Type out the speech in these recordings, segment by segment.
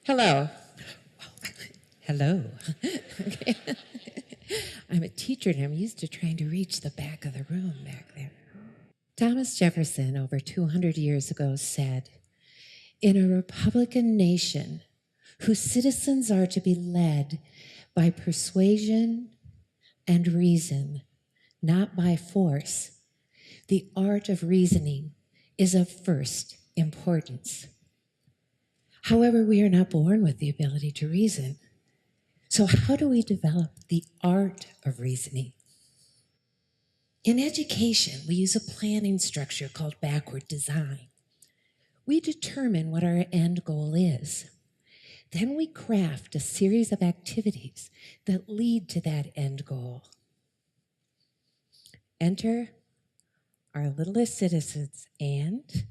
Hello. Hello. Okay. I'm a teacher and I'm used to trying to reach the back of the room back there. Thomas Jefferson, over 200 years ago, said, "In a Republican nation whose citizens are to be led by persuasion and reason, not by force, the art of reasoning is of first importance." However, we are not born with the ability to reason. So how do we develop the art of reasoning? In education, we use a planning structure called backward design. We determine what our end goal is. Then we craft a series of activities that lead to that end goal. Enter our littlest citizens and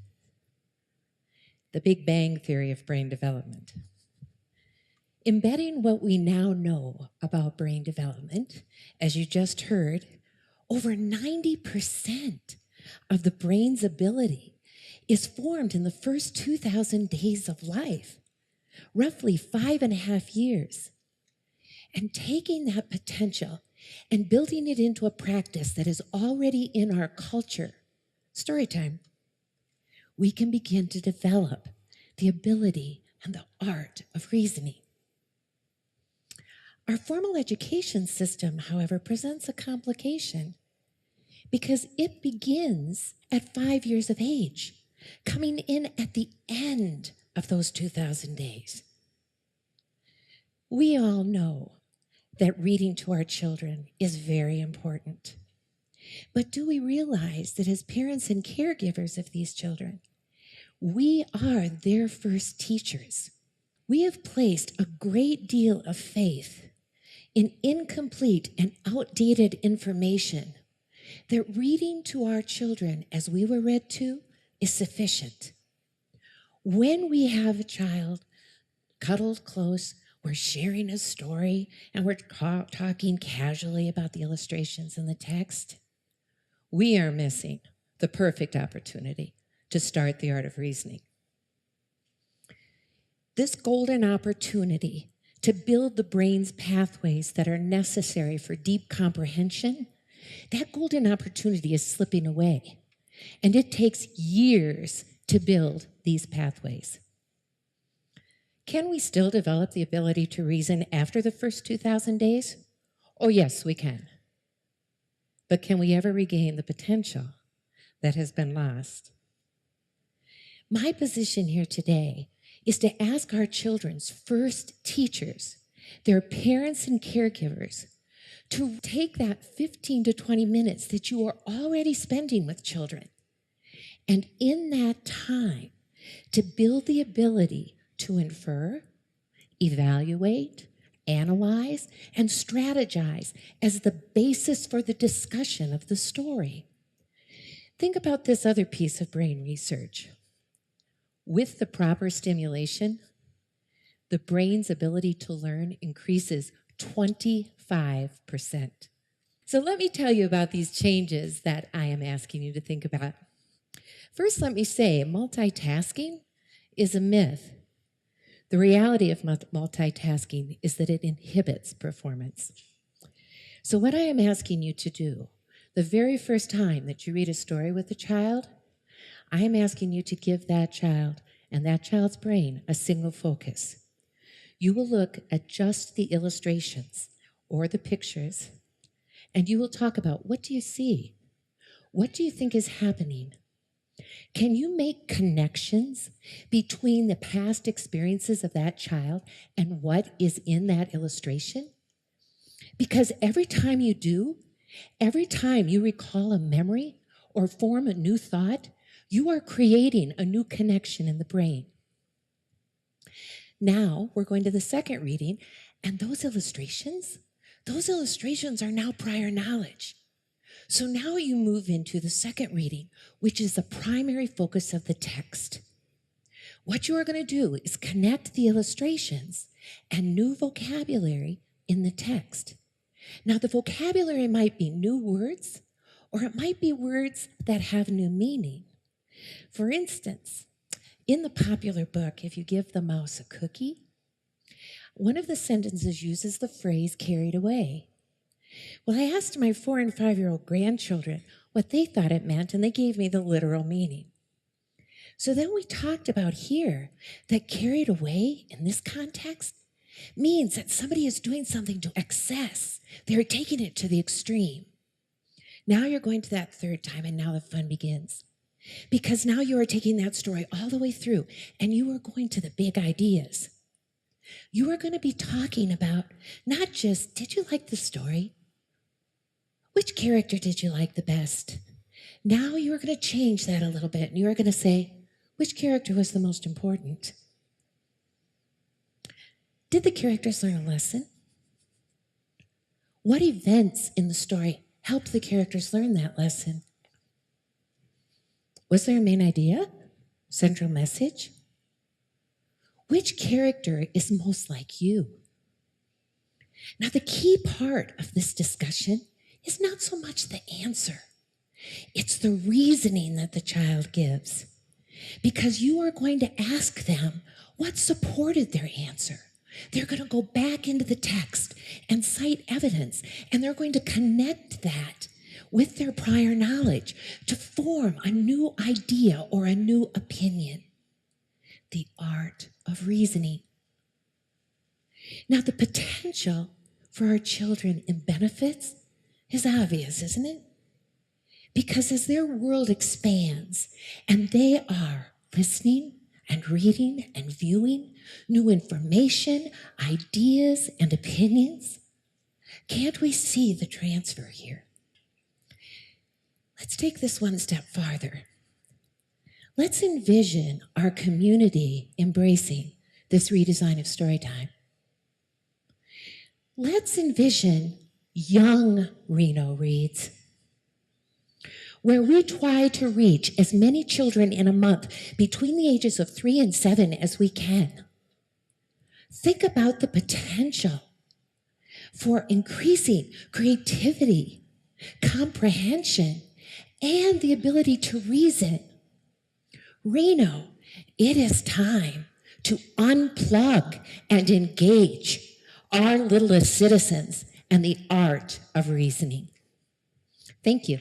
the Big Bang theory of brain development. Embedding what we now know about brain development, as you just heard, over 90% of the brain's ability is formed in the first 2,000 days of life, roughly 5.5 years. And taking that potential and building it into a practice that is already in our culture, story time, we can begin to develop the ability and the art of reasoning. Our formal education system, however, presents a complication because it begins at 5 years of age, coming in at the end of those 2,000 days. We all know that reading to our children is very important. But do we realize that as parents and caregivers of these children, we are their first teachers? We have placed a great deal of faith in incomplete and outdated information that reading to our children as we were read to is sufficient. When we have a child cuddled close, we're sharing a story and we're talking casually about the illustrations in the text, we are missing the perfect opportunity to start the art of reasoning. This golden opportunity to build the brain's pathways that are necessary for deep comprehension, that golden opportunity is slipping away. And it takes years to build these pathways. Can we still develop the ability to reason after the first 2,000 days? Oh, yes, we can. But can we ever regain the potential that has been lost? My position here today is to ask our children's first teachers, their parents and caregivers, to take that 15 to 20 minutes that you are already spending with children, and in that time, to build the ability to infer, evaluate, analyze, and strategize as the basis for the discussion of the story. Think about this other piece of brain research. With the proper stimulation, the brain's ability to learn increases 25%. So let me tell you about these changes that I am asking you to think about. First, let me say multitasking is a myth. The reality of multitasking is that it inhibits performance. So what I am asking you to do, the very first time that you read a story with a child, I am asking you to give that child and that child's brain a single focus. You will look at just the illustrations or the pictures, and you will talk about, what do you see? What do you think is happening? Can you make connections between the past experiences of that child and what is in that illustration? Because every time you do, every time you recall a memory or form a new thought, you are creating a new connection in the brain. Now we're going to the second reading, and those illustrations are now prior knowledge. So now you move into the second reading, which is the primary focus of the text. What you are going to do is connect the illustrations and new vocabulary in the text. Now, the vocabulary might be new words, or it might be words that have new meaning. For instance, in the popular book, If You Give the Mouse a Cookie, One of the sentences uses the phrase carried away. Well, I asked my 4 and 5-year-old grandchildren what they thought it meant, and they gave me the literal meaning. So then we talked about here that carried away in this context means that somebody is doing something to excess. They're taking it to the extreme. Now you're going to that third time, and now the fun begins. Because now you are taking that story all the way through, and you are going to the big ideas. You are going to be talking about not just, did you like the story? Which character did you like the best? Now you are going to change that a little bit, and you are going to say, which character was the most important? Did the characters learn a lesson? What events in the story helped the characters learn that lesson? Was there a main idea? Central message? Which character is most like you? Now, the key part of this discussion is not so much the answer. It's the reasoning that the child gives. Because you are going to ask them what supported their answer. They're going to go back into the text and cite evidence, and they're going to connect that with their prior knowledge to form a new idea or a new opinion. The art of reasoning. Now, the potential for our children in benefits is obvious, isn't it? Because as their world expands and they are listening and reading and viewing new information, ideas, and opinions, can't we see the transfer here? Let's take this one step farther. Let's envision our community embracing this redesign of Storytime. Let's envision young Reno Reads, where we try to reach as many children in a month between the ages of 3 and 7 as we can. Think about the potential for increasing creativity, comprehension, and the ability to reason. Reno, it is time to unplug and engage our littlest citizens and the art of reasoning. Thank you.